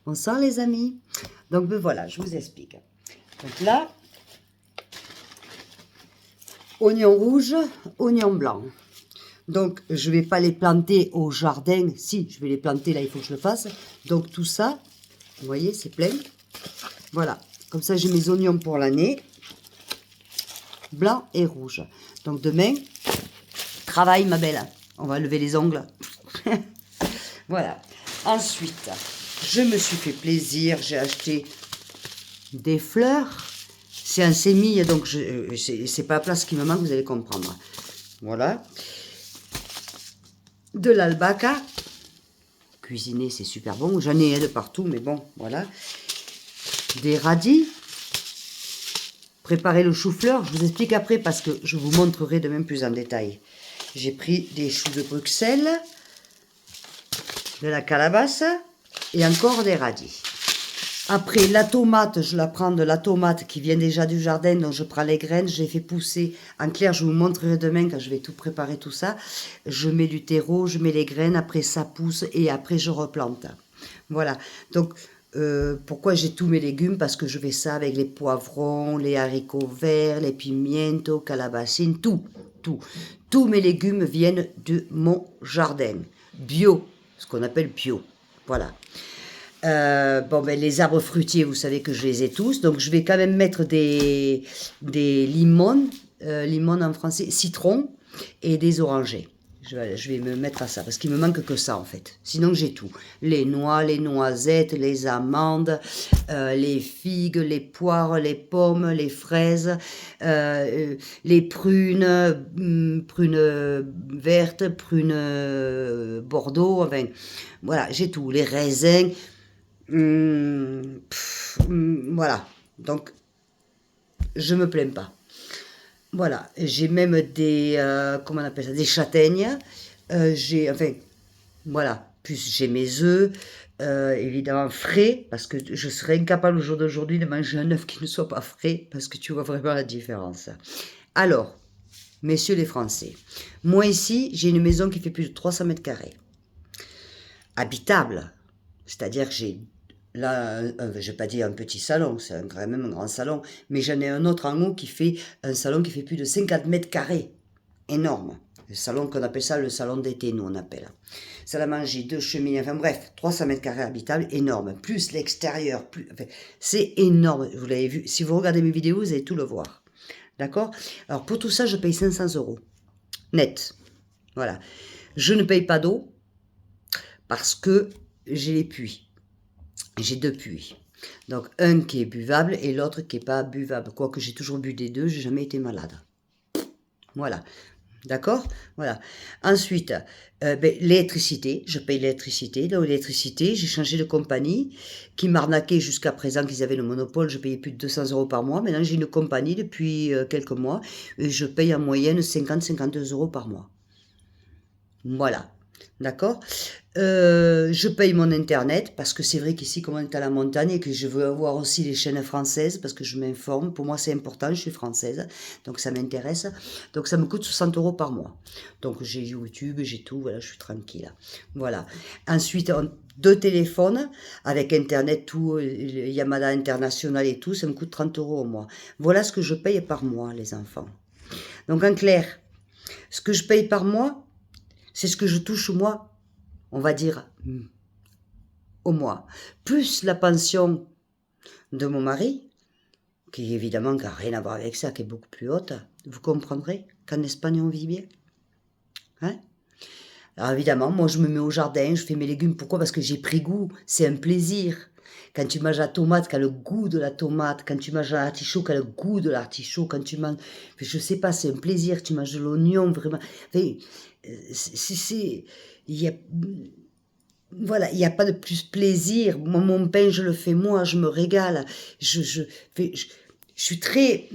Bonsoir les amis. Donc ben voilà, je vous explique. Donc là, oignon rouge, oignon blanc. Donc je ne vais pas les planter au jardin. Si, je vais les planter là, il faut que je le fasse. Donc tout ça, vous voyez, c'est plein. Voilà, comme ça j'ai mes oignons pour l'année. Blanc et rouge. Donc demain, travail ma belle. On va lever les ongles. Voilà. Ensuite, je me suis fait plaisir. J'ai acheté des fleurs. C'est un sémille, donc c'est pas la place qui me manque, vous allez comprendre. Voilà. De l'albahaca. Cuisiner, c'est super bon. J'en ai de partout, mais bon, voilà. Des radis. Préparer le chou-fleur, je vous explique après parce que je vous montrerai demain plus en détail. J'ai pris des choux de Bruxelles, de la calebasse et encore des radis. Après, la tomate, je la prends de la tomate qui vient déjà du jardin, donc je prends les graines, je les fais pousser. En clair, je vous montrerai demain quand je vais tout préparer tout ça. Je mets du terreau, je mets les graines, après ça pousse et après je replante. Voilà, donc pourquoi j'ai tous mes légumes? Parce que je fais ça avec les poivrons, les haricots verts, les pimientos, calabacines, tout. Tous mes légumes viennent de mon jardin. Bio, ce qu'on appelle bio. Voilà. Bon, ben, les arbres fruitiers, vous savez que je les ai tous. Donc, je vais quand même mettre des limons, limon en français, citron et des orangers. Je vais me mettre à ça parce qu'il me manque que ça en fait. Sinon, j'ai tout. Les noix, les noisettes, les amandes, les figues, les poires, les pommes, les fraises, les prunes, prunes vertes, prunes bordeaux. Enfin, voilà, j'ai tout. Les raisins. Voilà, donc je me plains pas. Voilà, j'ai même des, comment on appelle ça, des châtaignes. Enfin, voilà, plus j'ai mes œufs, évidemment frais, parce que je serais incapable au jour d'aujourd'hui de manger un œuf qui ne soit pas frais, parce que tu vois vraiment la différence. Alors, messieurs les Français, moi ici, j'ai une maison qui fait plus de 300 mètres carrés. Habitable, c'est-à-dire que j'ai là, je ne vais pas dire un petit salon, c'est quand même un grand salon, mais j'en ai un autre en haut qui fait un salon qui fait plus de 50 mètres carrés. Énorme. Le salon qu'on appelle ça le salon d'été, nous on appelle. Salle à manger, 2 cheminées, enfin bref, 300 mètres carrés habitables, énorme. Plus l'extérieur, enfin, c'est énorme. Vous l'avez vu, si vous regardez mes vidéos, vous allez tout le voir. D'accord? Alors pour tout ça, je paye 500 € net. Voilà. Je ne paye pas d'eau parce que j'ai les puits. J'ai 2 puits. Donc, un qui est buvable et l'autre qui n'est pas buvable. Quoique j'ai toujours bu des deux, j'ai jamais été malade. Voilà. D'accord? Voilà. Ensuite, l'électricité. Je paye l'électricité. Donc, l'électricité, j'ai changé de compagnie qui m'arnaquait jusqu'à présent qu'ils avaient le monopole. Je payais plus de 200 € par mois. Maintenant, j'ai une compagnie depuis quelques mois et je paye en moyenne 50-52 € par mois. Voilà. D'accord? Je paye mon internet parce que c'est vrai qu'ici, comme on est à la montagne et que je veux avoir aussi les chaînes françaises parce que je m'informe, pour moi c'est important, je suis française, donc ça m'intéresse. Donc ça me coûte 60 € par mois. Donc j'ai YouTube, j'ai tout, voilà, je suis tranquille. Voilà. Ensuite, 2 téléphones avec internet, tout, Yamada International et tout, ça me coûte 30 € au mois. Voilà ce que je paye par mois, les enfants. Donc en clair, ce que je paye par mois, c'est ce que je touche moi, on va dire, au mois. Plus la pension de mon mari, qui évidemment n'a rien à voir avec ça, qui est beaucoup plus haute. Vous comprendrez qu'en Espagne on vit bien. Hein? Alors évidemment, moi je me mets au jardin, je fais mes légumes. Pourquoi? Parce que j'ai pris goût, c'est un plaisir. Quand tu manges la tomate, qui a le goût de la tomate, quand tu manges l'artichaut, qui a le goût de l'artichaut, quand tu manges... Je sais pas, c'est un plaisir, tu manges de l'oignon, vraiment... Enfin, il y a, voilà, il n'y a pas de plus plaisir. Moi, mon pain, je le fais moi, je me régale. Je suis très...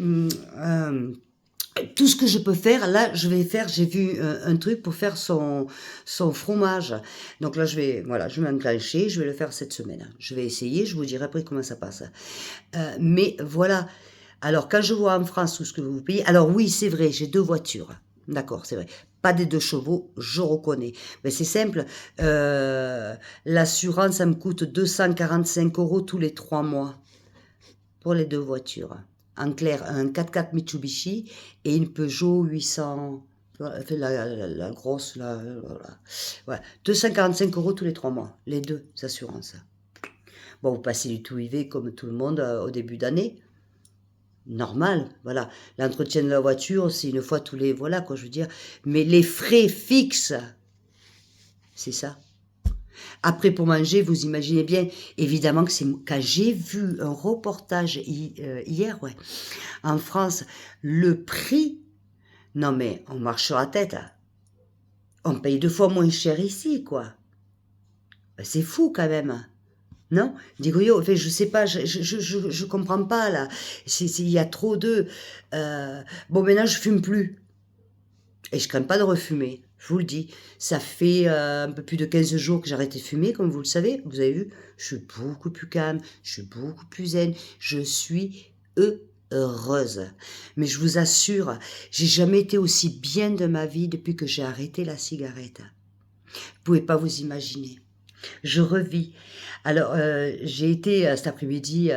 tout ce que je peux faire, là, je vais faire, j'ai vu un truc pour faire son fromage. Donc là, voilà, je vais m'enclencher, je vais le faire cette semaine. Je vais essayer, je vous dirai après comment ça passe. Mais voilà. Alors, quand je vois en France tout ce que vous payez, alors oui, c'est vrai, j'ai 2 voitures. D'accord, c'est vrai. pas des 2 chevaux, je reconnais. Mais c'est simple, l'assurance, ça me coûte 245 € tous les 3 mois pour les 2 voitures. En clair, un 4x4 Mitsubishi et une Peugeot 800, la grosse, voilà. Ouais, 245 € tous les 3 mois, les 2 assurances. Bon, vous passez du tout IV comme tout le monde au début d'année. Normal, voilà. L'entretien de la voiture, c'est une fois tous les... Voilà, quoi, je veux dire. Mais les frais fixes, c'est ça. Après, pour manger, vous imaginez bien, évidemment que c'est... Quand j'ai vu un reportage hier, ouais, en France, le prix... Non, mais on marche sur la tête. On paye 2 fois moins cher ici, quoi. C'est fou, quand même. Non, Digoyo, enfin, je sais pas, je comprends pas là. Il y a trop de. Bon, maintenant je fume plus et je crains pas de refumer. Je vous le dis, ça fait un peu plus de 15 jours que j'ai arrêté de fumer, comme vous le savez. Vous avez vu, je suis beaucoup plus calme, je suis beaucoup plus zen, je suis heureuse. Mais je vous assure, j'ai jamais été aussi bien de ma vie depuis que j'ai arrêté la cigarette. Vous pouvez pas vous imaginer. Je revis. Alors, j'ai été cet après-midi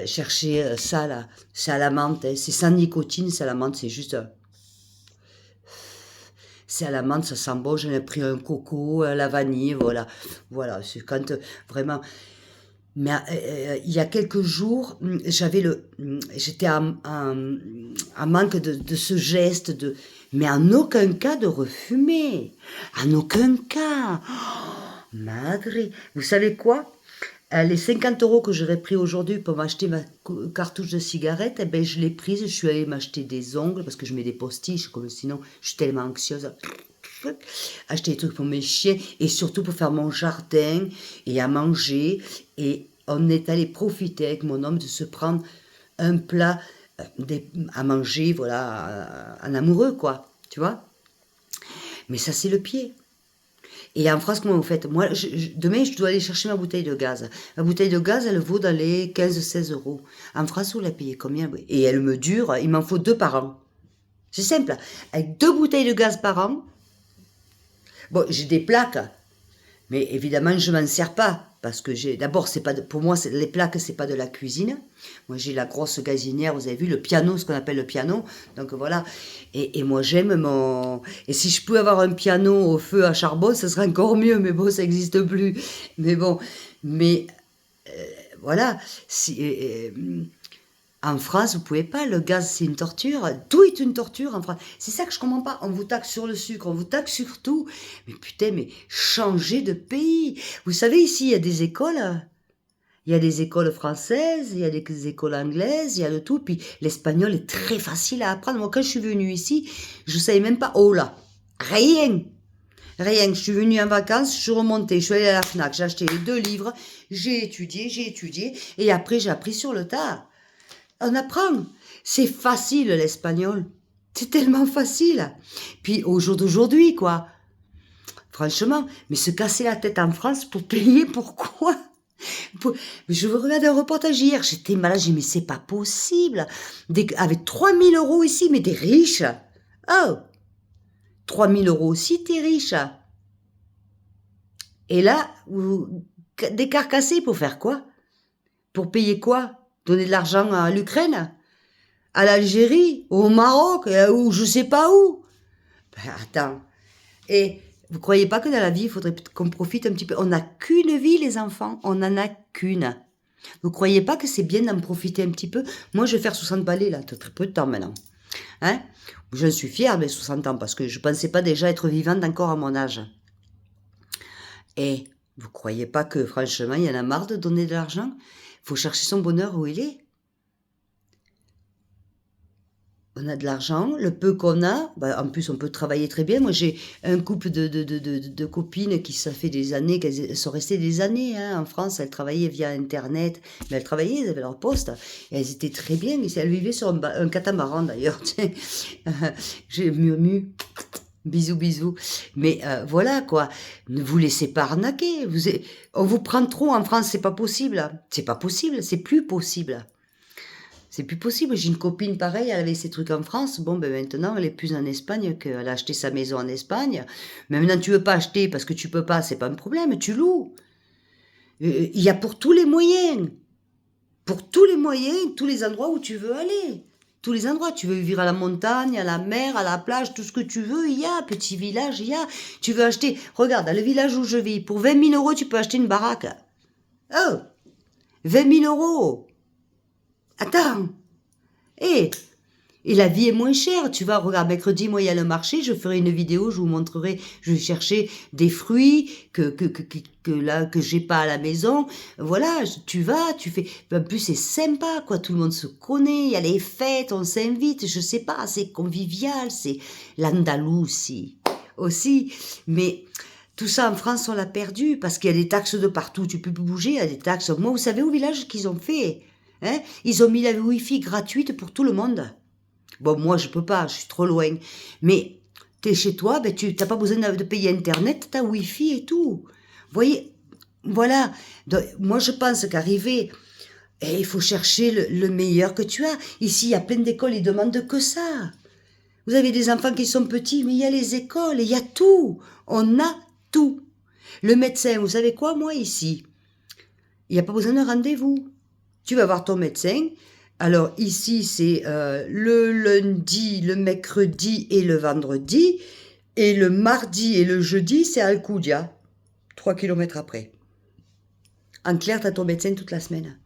chercher ça là. C'est à la menthe, hein. C'est sans nicotine, c'est à la menthe, c'est juste. C'est à la menthe, ça sent bon. J'en ai pris un coco, la vanille, voilà. Voilà, c'est quand vraiment. Mais il y a quelques jours, j'étais en manque de ce geste de. Mais en aucun cas de refumer. En aucun cas. Madre, vous savez quoi? Les 50 € que j'aurais pris aujourd'hui pour m'acheter ma cartouche de cigarette, eh ben, je l'ai prise, je suis allée m'acheter des ongles, parce que je mets des postiches, comme sinon je suis tellement anxieuse. Acheter des trucs pour mes chiens, et surtout pour faire mon jardin, et à manger. Et on est allé profiter avec mon homme de se prendre un plat à manger, voilà, en amoureux, quoi, tu vois? Mais ça, c'est le pied. Et en France, comment vous faites? Moi, demain, je dois aller chercher ma bouteille de gaz. Ma bouteille de gaz, elle vaut dans les 15-16 €. En France, vous la payez combien? Et elle me dure, il m'en faut 2 par an. C'est simple. Avec 2 bouteilles de gaz par an, bon, j'ai des plaques, mais évidemment, je m'en sers pas. Parce que d'abord, c'est pas pour moi, les plaques, c'est pas de la cuisine. Moi, j'ai la grosse gazinière, vous avez vu, le piano, ce qu'on appelle le piano. Donc voilà. Et moi, j'aime mon. Et si je pouvais avoir un piano au feu à charbon, ce serait encore mieux. Mais bon, ça n'existe plus. Mais bon. Mais voilà. En France, vous pouvez pas. Le gaz, c'est une torture. Tout est une torture en France. C'est ça que je comprends pas. On vous taxe sur le sucre, on vous taxe sur tout. Mais putain, mais changez de pays. Vous savez, ici, il y a des écoles. Il y a des écoles françaises, il y a des écoles anglaises, il y a de tout. Puis l'espagnol est très facile à apprendre. Moi, quand je suis venue ici, je savais même pas. Oh là, rien. Rien. Je suis venue en vacances, je suis remontée, je suis allée à la FNAC, j'ai acheté les 2 livres, j'ai étudié. Et après, j'ai appris sur le tas. On apprend. C'est facile, l'espagnol. C'est tellement facile. Puis au jour d'aujourd'hui, quoi. Franchement, mais se casser la tête en France pour payer, pourquoi? Je regardais un reportage hier, j'étais malade, j'ai dit, mais c'est pas possible. Avec 3000 € ici, mais des riches. Oh, 3000 € aussi, t'es riche. Et là, des carcassés pour faire quoi? Pour payer quoi? Donner de l'argent à l'Ukraine? À l'Algérie? Au Maroc? Ou je sais pas où? Ben, attends. Et vous croyez pas que dans la vie, il faudrait qu'on profite un petit peu? On n'a qu'une vie, les enfants. On n'en a qu'une. Vous croyez pas que c'est bien d'en profiter un petit peu? Moi, je vais faire 60 balais, là. Très peu de temps maintenant. Hein? Je suis fière de mes 60 ans parce que je pensais pas déjà être vivante encore à mon âge. Et vous croyez pas que, franchement, il y en a marre de donner de l'argent? Il faut chercher son bonheur où il est. On a de l'argent, le peu qu'on a, bah, en plus on peut travailler très bien. Moi j'ai un couple de copines qui ça fait des années, qu'elles sont restées des années hein, en France, elles travaillaient via internet, mais elles travaillaient, elles avaient leur poste, et elles étaient très bien, elles vivaient sur un catamaran d'ailleurs, j'ai murmure. Bisous, bisous. Mais voilà quoi, ne vous laissez pas arnaquer. On vous prend trop en France, c'est pas possible. C'est pas possible, c'est plus possible. C'est plus possible. J'ai une copine pareille, elle avait ses trucs en France. Bon, ben maintenant, elle est plus en Espagne qu'elle a acheté sa maison en Espagne. Mais maintenant, tu veux pas acheter parce que tu peux pas, c'est pas un problème, tu loues. Il y a pour tous les moyens. Pour tous les moyens, tous les endroits où tu veux aller. Tous les endroits. Tu veux vivre à la montagne, à la mer, à la plage, tout ce que tu veux, il y a. Petit village, il y a. Tu veux acheter. Regarde, dans le village où je vis, pour 20 000 euros, tu peux acheter une baraque. Oh 20 000 euros. Attends. Et la vie est moins chère. Tu vas, regarde, mercredi, moi, il y a le marché, je ferai une vidéo, je vous montrerai, je vais chercher des fruits que j'ai pas à la maison. Voilà, tu vas, tu fais. En plus, c'est sympa, quoi. Tout le monde se connaît, il y a les fêtes, on s'invite, je sais pas, c'est convivial, c'est l'Andalousie aussi. Mais tout ça en France, on l'a perdu parce qu'il y a des taxes de partout. Tu peux plus bouger, il y a des taxes. Moi, vous savez au village ce qu'ils ont fait? Hein, ils ont mis la Wi-Fi gratuite pour tout le monde. Bon, moi, je peux pas, je suis trop loin. Mais t'es chez toi, ben, tu n'as pas besoin de payer Internet, t'as Wi-Fi et tout. Vous voyez, voilà. Donc, moi, je pense qu'arriver, il faut chercher le meilleur que tu as. Ici, il y a plein d'écoles, ils demandent que ça. Vous avez des enfants qui sont petits, mais il y a les écoles, il y a tout. On a tout. Le médecin, vous savez quoi, moi, ici, il n'y a pas besoin de rendez-vous. Tu vas voir ton médecin. Alors ici, c'est le lundi, le mercredi et le vendredi. Et le mardi et le jeudi, c'est à Alcudia, 3 kilomètres après. En clair, tu as ton médecin toute la semaine.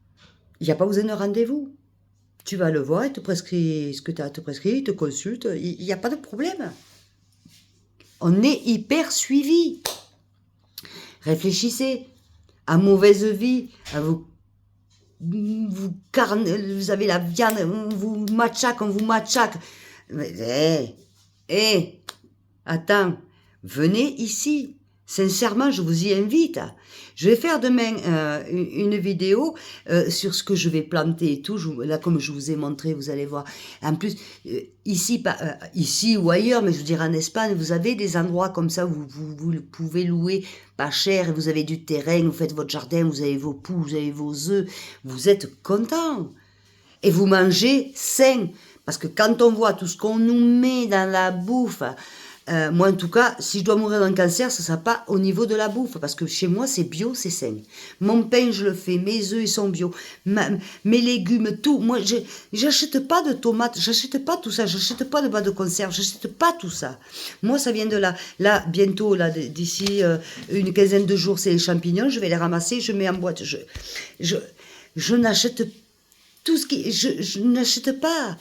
Il n'y a pas besoin de rendez-vous. Tu vas le voir, il te prescrit ce que tu as à te prescrire, il te consulte. Il n'y a pas de problème. On est hyper suivi. Réfléchissez. À mauvaise vie, à vous avez la viande, on vous machaque. Attends, venez ici. Sincèrement, je vous y invite. Je vais faire demain une vidéo sur ce que je vais planter et tout. Là, comme je vous ai montré, vous allez voir. En plus, ici ou ailleurs, mais je veux dire en Espagne, vous avez des endroits comme ça où vous pouvez louer pas cher et vous avez du terrain, vous faites votre jardin, vous avez vos poules, vous avez vos œufs. Vous êtes content. Et vous mangez sain. Parce que quand on voit tout ce qu'on nous met dans la bouffe, moi, en tout cas, si je dois mourir d'un cancer, ce ne sera pas au niveau de la bouffe, parce que chez moi, c'est bio, c'est sain. Mon pain, je le fais, mes œufs, ils sont bio, mes légumes, tout. Moi, j'achète pas de tomates, j'achète pas tout ça, j'achète pas de boîtes de conserve, j'achète pas tout ça. Moi, ça vient de là. Là, bientôt, là, d'ici une quinzaine de jours, c'est les champignons, je vais les ramasser, je mets en boîte. Je n'achète tout ce qui... Je n'achète pas.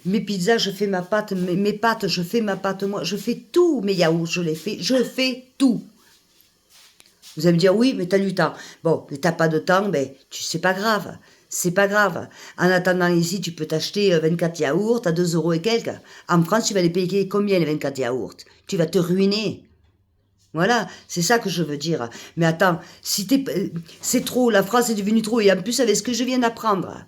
Mes pizzas, je fais ma pâte, mes pâtes, je fais ma pâte, moi, je fais tout. Mes yaourts, je fais tout. Vous allez me dire, oui, mais t'as du temps. Bon, mais t'as pas de temps, ben, c'est pas grave. C'est pas grave. En attendant, ici, tu peux t'acheter 24 yaourts à 2 euros et quelques. En France, tu vas les payer combien, les 24 yaourts? Tu vas te ruiner. Voilà, c'est ça que je veux dire. Mais attends, si c'est trop, la France est devenue trop, et en plus, avec ce que je viens d'apprendre,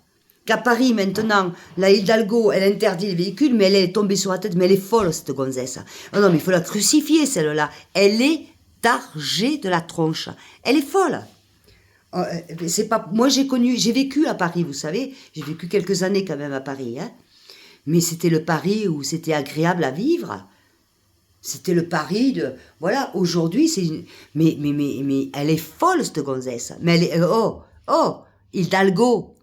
qu'à Paris, maintenant, la Hidalgo, elle interdit les véhicules, mais elle est tombée sur la tête, mais elle est folle, cette gonzesse. Oh non, mais il faut la crucifier, celle-là. Elle est targée de la tronche. Elle est folle. C'est pas, moi, j'ai vécu à Paris, vous savez. J'ai vécu quelques années quand même à Paris, hein. Mais c'était le Paris où c'était agréable à vivre. C'était le Paris de... Voilà, aujourd'hui, c'est... Mais elle est folle, cette gonzesse. Mais elle est... Hidalgo.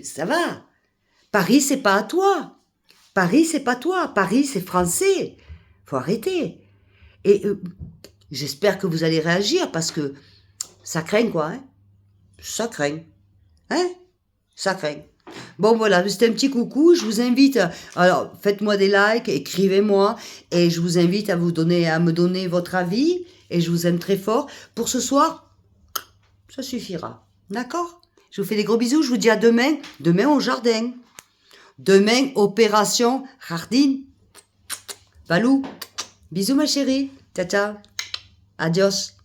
Ça va. Paris, c'est pas à toi. Paris, c'est pas toi. Paris, c'est français. Faut arrêter. Et j'espère que vous allez réagir parce que ça craint, quoi. Hein, ça craint. Hein, ça craint. Bon, voilà, c'était un petit coucou. Je vous invite, alors, faites-moi des likes, écrivez-moi, et je vous invite à me donner votre avis, et je vous aime très fort. Pour ce soir, ça suffira. D'accord? Je vous fais des gros bisous, je vous dis à demain. Demain au jardin. Demain, opération jardin. Valou. Bisous ma chérie. Ciao, ciao. Adios.